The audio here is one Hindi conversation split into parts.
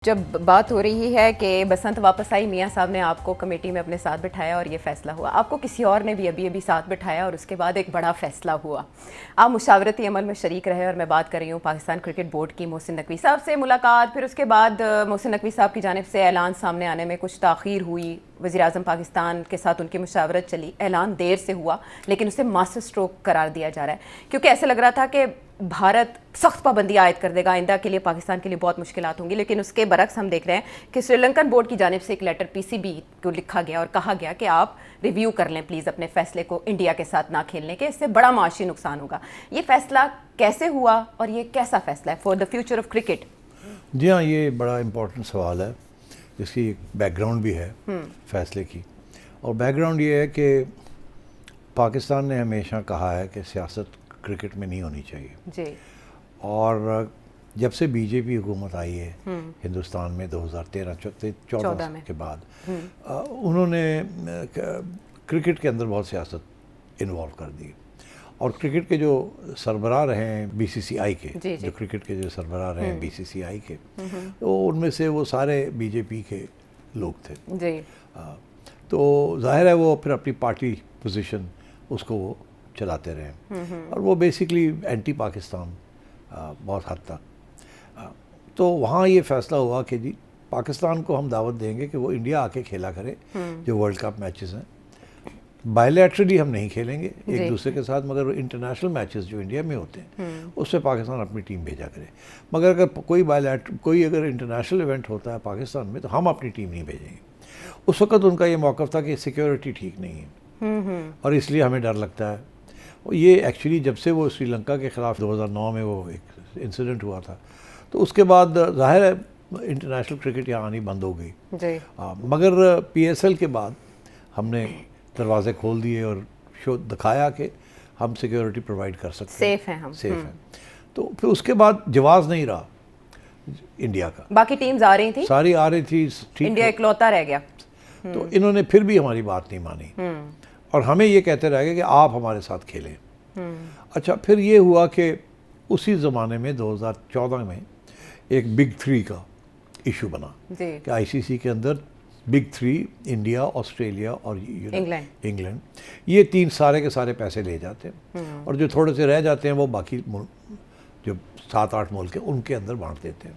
जब बात हो रही है कि बसंत वापस आई, मियां साहब ने आपको कमेटी में अपने साथ बिठाया और ये फ़ैसला हुआ। आपको किसी और ने भी अभी साथ बिठाया और उसके बाद एक बड़ा फ़ैसला हुआ। आप मुशावरती अमल में शरीक रहे और मैं बात कर रही हूँ पाकिस्तान क्रिकेट बोर्ड की। मोहसिन नकवी साहब से मुलाकात, फिर उसके बाद मोहसिन नकवी साहब की जानिब से ऐलान सामने आने में कुछ ताख़ीर हुई। वज़ीर-ए-आज़म पाकिस्तान के साथ उनकी मुशावरत चली, ऐलान देर से हुआ लेकिन उसे मास्टर स्ट्रोक करार दिया जा रहा है क्योंकि ऐसे लग रहा था कि भारत सख्त पाबंदी आयद कर देगा, आइंदा के लिए पाकिस्तान के लिए बहुत मुश्किलात होंगी। लेकिन उसके बरक्स हम देख रहे हैं कि श्रीलंकन बोर्ड की जानिब से एक लेटर पीसीबी को लिखा गया और कहा गया कि आप रिव्यू कर लें प्लीज़ अपने फ़ैसले को इंडिया के साथ ना खेलने के, इससे बड़ा माशी नुकसान होगा। ये फ़ैसला कैसे हुआ और ये कैसा फ़ैसला है for the future of cricket? जी हाँ, ये बड़ा इम्पोर्टेंट सवाल है, जिसकी एक बैकग्राउंड भी है फ़ैसले की। और बैकग्राउंड ये है कि पाकिस्तान ने हमेशा कहा है कि सियासत क्रिकेट में नहीं होनी चाहिए जी। और जब से बीजेपी हुकूमत आई है हिंदुस्तान में 2013-14 के बाद उन्होंने क्रिकेट के अंदर बहुत सियासत इन्वॉल्व कर दी। और क्रिकेट के जो सरबराह रहे हैं बीसीसीआई के, जो क्रिकेट के जो सरबराह रहे हैं बीसीसीआई के, तो उनमें से वो सारे बीजेपी के लोग थे जी। तो जाहिर है वो फिर अपनी पार्टी पोजीशन उसको वो चलाते रहे और वो बेसिकली एंटी पाकिस्तान बहुत हद तक। तो वहाँ ये फ़ैसला हुआ कि जी पाकिस्तान को हम दावत देंगे कि वो इंडिया आके खेला करे जो वर्ल्ड कप मैचेस हैं। बायलैटरली हम नहीं खेलेंगे एक दूसरे के साथ, मगर इंटरनेशनल मैचेस जो इंडिया में होते हैं उसमें पाकिस्तान अपनी टीम भेजा करे। मगर अगर कोई अगर इंटरनेशनल इवेंट होता है पाकिस्तान में तो हम अपनी टीम नहीं भेजेंगे। उस वक़्त उनका ये मौक़िफ़ था कि सिक्योरिटी ठीक नहीं है और इसलिए हमें डर लगता है। ये एक्चुअली जब से वो श्रीलंका के ख़िलाफ़ 2009 में वो एक इंसिडेंट हुआ था तो उसके बाद ज़ाहिर है इंटरनेशनल क्रिकेट यहाँ आनी बंद हो गई। मगर पीएसएल के बाद हमने दरवाजे खोल दिए और शो दिखाया कि हम सिक्योरिटी प्रोवाइड कर सकते हैं, सेफ हैं हम, सेफ हैं। तो फिर उसके बाद जवाब नहीं रहा इंडिया का। बाकी टीम्स आ रही थी, सारी आ रही थी, ठीक, इंडिया इकलौता रह गया। तो इन्होंने फिर भी हमारी बात नहीं मानी और हमें ये कहते रह गए कि आप हमारे साथ खेलें। अच्छा, फिर ये हुआ कि उसी ज़माने में 2014 में एक बिग थ्री का इशू बना कि आईसीसी के अंदर बिग थ्री इंडिया, ऑस्ट्रेलिया और इंग्लैंड, ये तीन सारे के सारे पैसे ले जाते हैं और जो थोड़े से रह जाते हैं वो बाकी जो 7-8 मुल्क हैं उनके अंदर बांट देते हैं,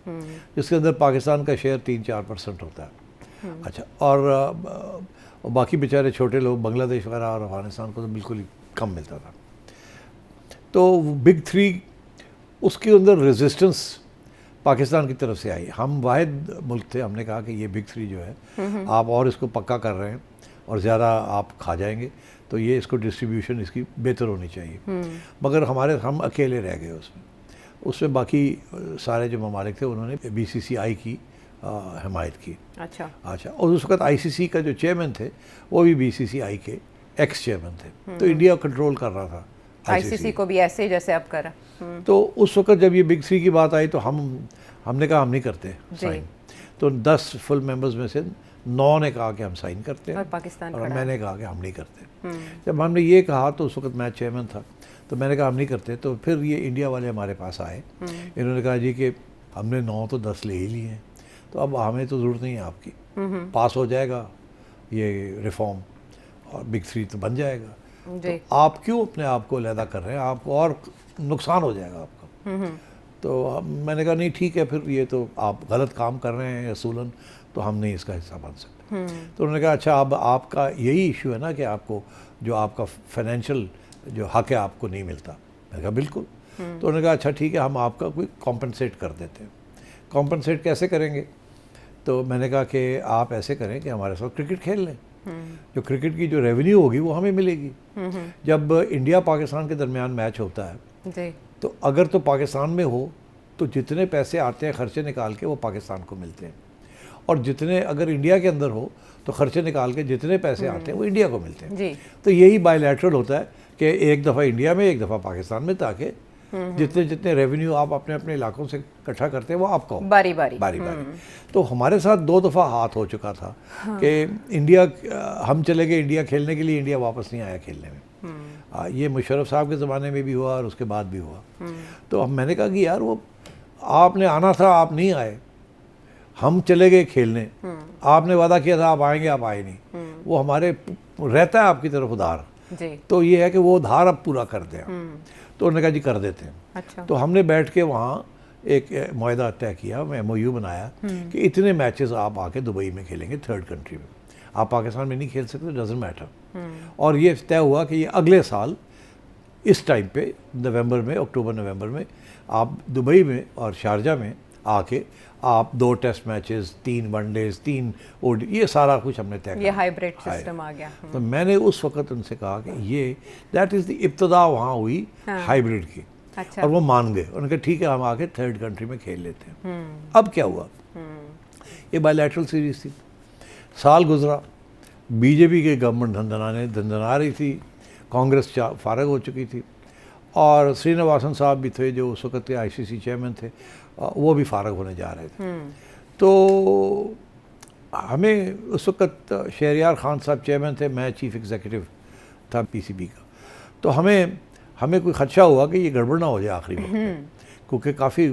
जिसके अंदर पाकिस्तान का शेयर 3-4% होता है। अच्छा, और बाकी बेचारे छोटे लोग बांग्लादेश वगैरह और अफगानिस्तान को तो बिल्कुल ही कम मिलता था। तो बिग थ्री उसके अंदर रेजिस्टेंस पाकिस्तान की तरफ से आई। हम वाहिद मुल्क थे, हमने कहा कि ये बिग थ्री जो है आप और इसको पक्का कर रहे हैं और ज़्यादा आप खा जाएंगे तो ये इसको डिस्ट्रीब्यूशन इसकी बेहतर होनी चाहिए। मगर हम अकेले रह गए उसमें बाकी सारे जो ममालिक थे उन्होंने बीसीसीआई की हिमायत की। अच्छा, और उस वक्त आईसीसी का जो चेयरमैन थे वो भी बीसीसीआई के एक्स चेयरमैन थे, तो इंडिया कंट्रोल कर रहा था आईसीसी को भी ऐसे ही जैसे अब कर। तो उस वक्त जब ये बिग थ्री की बात आई तो हमने कहा हम नहीं करते साइन। तो 10 फुल मेंबर्स में से 9 ने कहा कि हम साइन करते हैं और मैंने कहा कि हम नहीं करते। जब हमने ये कहा तो उस वक्त मैं चेयरमैन था, तो मैंने कहा हम नहीं करते। तो फिर ये इंडिया वाले हमारे पास आए, इन्होंने कहा जी कि हमने 9 तो 10 ले ही लिए हैं, तो अब हमें तो ज़रूरत नहीं है आपकी, पास हो जाएगा ये रिफॉर्म और बिग थ्री तो बन जाएगा, तो आप क्यों अपने आप को अलहदा कर रहे हैं, आपको और नुकसान हो जाएगा आपका। तो मैंने कहा नहीं ठीक है, फिर ये तो आप गलत काम कर रहे हैं असूलन, तो हम नहीं इसका हिस्सा बन सकते। तो उन्होंने कहा अच्छा अब आपका यही इशू है ना कि आपको जो आपका फाइनेंशियल जो हक है आपको नहीं मिलता। मैंने कहा बिल्कुल। तो उन्होंने कहा अच्छा ठीक है, हम आपका कोई कॉम्पनसेट कर देते हैं। कॉम्पनसेट कैसे करेंगे? तो मैंने कहा कि आप ऐसे करें कि हमारे साथ क्रिकेट खेल लें, जो क्रिकेट की जो रेवेन्यू होगी वो हमें मिलेगी। जब इंडिया पाकिस्तान के दरमियान मैच होता है तो अगर तो पाकिस्तान में हो तो जितने पैसे आते हैं खर्चे निकाल के वो पाकिस्तान को मिलते हैं, और जितने अगर इंडिया के अंदर हो तो खर्चे निकाल के जितने पैसे आते हैं वो इंडिया को मिलते हैं। तो यही बायलैटरल होता है कि एक दफ़ा इंडिया में एक दफ़ा पाकिस्तान में, ताकि जितने जितने रेवेन्यू आप अपने अपने इलाकों से इकट्ठा करते हैं वो आपका हो बारी बारी। तो हमारे साथ 2 दफ़ा हाथ हो चुका था कि इंडिया, हम चले गए इंडिया खेलने के लिए, इंडिया वापस नहीं आया खेलने में। ये मुशर्रफ साहब के ज़माने में भी हुआ और उसके बाद भी हुआ। तो मैंने कहा कि यार वो आपने आना था, आप नहीं आए, हम चले गए खेलने, आपने वादा किया था आप आएंगे, आप आए नहीं, वो हमारे रहता है आपकी तरफ उधार जी। तो ये है कि वो उधार अब पूरा कर दें। तो उन्होंने कहा जी कर देते हैं। अच्छा। तो हमने बैठ के वहाँ एक मुआहदा तय किया, MOU बनाया कि इतने मैचेस आप आके दुबई में खेलेंगे, थर्ड कंट्री में, आप पाकिस्तान में नहीं खेल सकते, डजंट मैटर। और ये तय हुआ कि ये अगले साल इस टाइम पे नवंबर में, अक्टूबर नवंबर में आप दुबई में और शारजा में आके आप 2 टेस्ट मैचेस, 3 वनडेज, 3 ODI, ये सारा कुछ हमने तय किया। ये हाइब्रिड सिस्टम आ गया। तो मैंने उस वक्त उनसे कहा कि ये दैट इज़ द इब्तदा वहाँ हुई हाइब्रिड की। अच्छा। और वो मान गए, उन्होंने कहा ठीक है हम आके थर्ड कंट्री में खेल लेते हैं। अब क्या हुआ, ये बायलैटरल सीरीज थी, साल गुजरा, बीजेपी की गवर्नमेंट धंधना रही थी, कांग्रेस फारग हो चुकी थी, और श्रीनिवासन साहब भी थे जो उस वक्त के ICC चेयरमैन थे, वो भी फारग होने जा रहे थे। तो हमें उस वक्त शहरियार खान साहब चेयरमैन थे, मैं चीफ एग्जीक्यूटिव था PCB का। तो हमें कोई खदशा हुआ कि ये गड़बड़ ना हो जाए आखिरी वक्त में, क्योंकि काफ़ी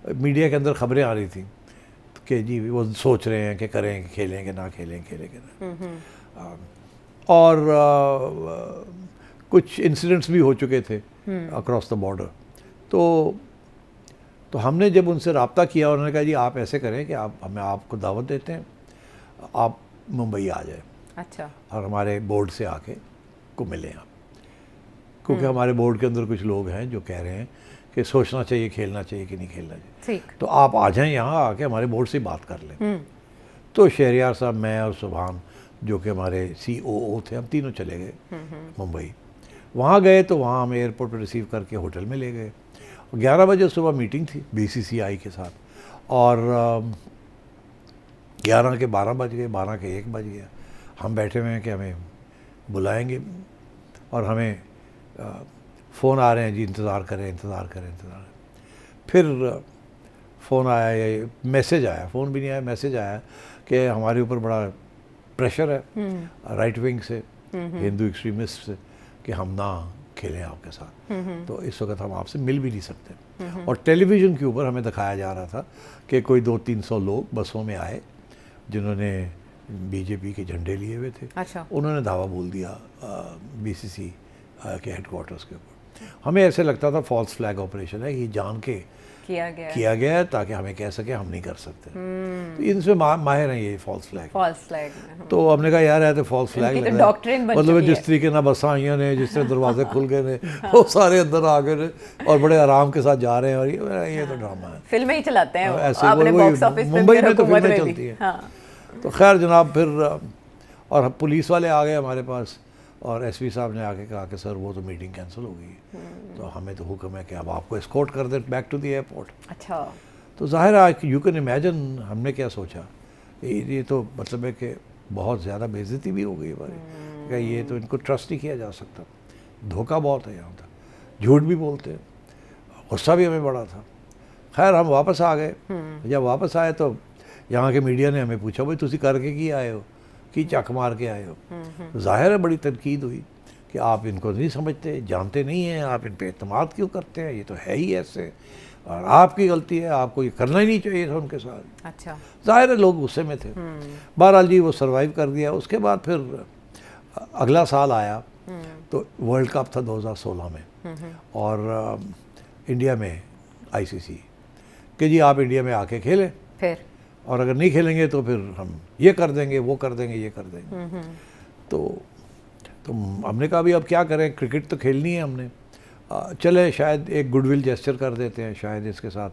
मीडिया के अंदर खबरें आ रही थी कि जी वो सोच रहे हैं कि करें, खेलें कि ना खेलें, खेलें कि ना। और कुछ इंसिडेंट्स भी हो चुके थे अक्रॉस द बॉर्डर। तो हमने जब उनसे रब्ता किया, उन्होंने कहा जी आप ऐसे करें कि हमें आपको दावत देते हैं, आप मुंबई आ जाए। अच्छा। और हमारे बोर्ड से आके को मिलें आप, क्योंकि हमारे बोर्ड के अंदर कुछ लोग हैं जो कह रहे हैं कि सोचना चाहिए खेलना चाहिए कि नहीं खेलना चाहिए, तो आप आ जाएं यहाँ आके हमारे बोर्ड से बात कर लें। तो शहरियार साहब, मैं और सुभान जो कि हमारे COO थे, हम तीनों चले गए मुंबई। वहाँ गए तो वहाँ हमें एयरपोर्ट पर रिसीव करके होटल में ले गए। 11 बजे सुबह मीटिंग थी BCCI के साथ, और 11 के 12 बज गए, 12 के 1 बज गया। हम बैठे हुए हैं कि हमें बुलाएंगे, और हमें फ़ोन आ रहे हैं जी इंतज़ार करें। फिर फ़ोन आया, मैसेज आया, फ़ोन भी नहीं आया, मैसेज आया कि हमारे ऊपर बड़ा प्रेशर है राइट विंग से, हिंदू एक्सट्रीमिस्ट से, कि हम ना खेलें आपके साथ। तो इस वक्त हम आपसे मिल भी नहीं सकते। और टेलीविज़न के ऊपर हमें दिखाया जा रहा था कि कोई 200-300 लोग बसों में आए जिन्होंने BJP के झंडे लिए हुए थे। अच्छा। उन्होंने दावा बोल दिया BCC के हेडक्वार्टर्स के ऊपर। हमें ऐसे लगता था फॉल्स फ्लैग ऑपरेशन है, ये जान के किया गया है ताकि हमें कह सके हम नहीं कर सकते। तो इनसे माहिर हैं ये फॉल्स फ्लैग। तो हमने कहा यार है तो फॉल्स फ्लैग लग रहा है, मतलब जिस तरीके ना बसा आइयाँ ने, जिस तरह दरवाजे खुल गए ने, वो सारे अंदर आ गए और बड़े आराम के साथ जा रहे हैं। और ये तो ड्रामा है, फिल्में ही चलाते हैं ऐसे। मुंबई में तो फिल्में चलती हैं। तो खैर जनाब, फिर और पुलिस वाले आ गए हमारे पास, और SP साहब ने आके कहा कि सर वो तो मीटिंग कैंसिल हो गई है, तो हमें तो हुक्म है कि अब आपको एस्कॉर्ट कर दे बैक टू द एयरपोर्ट। अच्छा। तो ज़ाहिर है यू कैन इमेजिन हमने क्या सोचा, ये तो मतलब है कि बहुत ज़्यादा बेइज्जती भी हो गई हमारी, कि ये तो इनको ट्रस्ट नहीं किया जा सकता, धोखा बहुत है यहाँ तक, झूठ भी बोलते हैं, गुस्सा भी हमें बड़ा था। खैर हम वापस आ गए। जब वापस आए तो यहाँ के मीडिया ने हमें पूछा भाई तुसी करके की आए हो, की चक मार के आए हो। ज़ाहिर है बड़ी तनकीद हुई कि आप इनको नहीं समझते, जानते नहीं हैं, आप इन पे एतमाद क्यों करते हैं, ये तो है ही ऐसे, और आपकी गलती है, आपको ये करना ही नहीं चाहिए था उनके साथ। अच्छा। ज़ाहिर है लोग गुस्से में थे। बहरहाल जी वो सर्वाइव कर दिया। उसके बाद फिर अगला साल आया तो वर्ल्ड कप था 2016 में, और इंडिया में ICC कि जी आप इंडिया में आके खेलें, फिर और अगर नहीं खेलेंगे तो फिर हम ये कर देंगे, वो कर देंगे, ये कर देंगे। तो हमने कहा अभी अब क्या करें, क्रिकेट तो खेलनी है हमने, चले शायद एक गुडविल जेस्चर कर देते हैं, शायद इसके साथ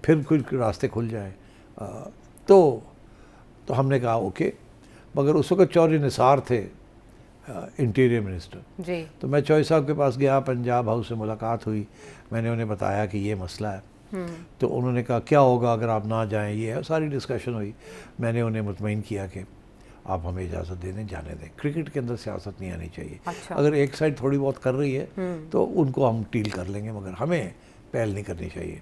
फिर कुछ रास्ते खुल जाए। तो हमने कहा ओके। मगर उस वक्त चौधरी निसार थे इंटीरियर मिनिस्टर जी। तो मैं चौधरी साहब के पास गया, पंजाब हाउस से मुलाकात हुई, मैंने उन्हें बताया कि ये मसला है। तो उन्होंने कहा क्या होगा अगर आप ना जाएं, ये है, सारी डिस्कशन हुई। मैंने उन्हें मुतमईन किया कि आप हमें इजाज़त दे दें, जाने दें, क्रिकेट के अंदर सियासत नहीं आनी चाहिए। अच्छा। अगर एक साइड थोड़ी बहुत कर रही है तो उनको हम डील कर लेंगे, मगर हमें पहल नहीं करनी चाहिए,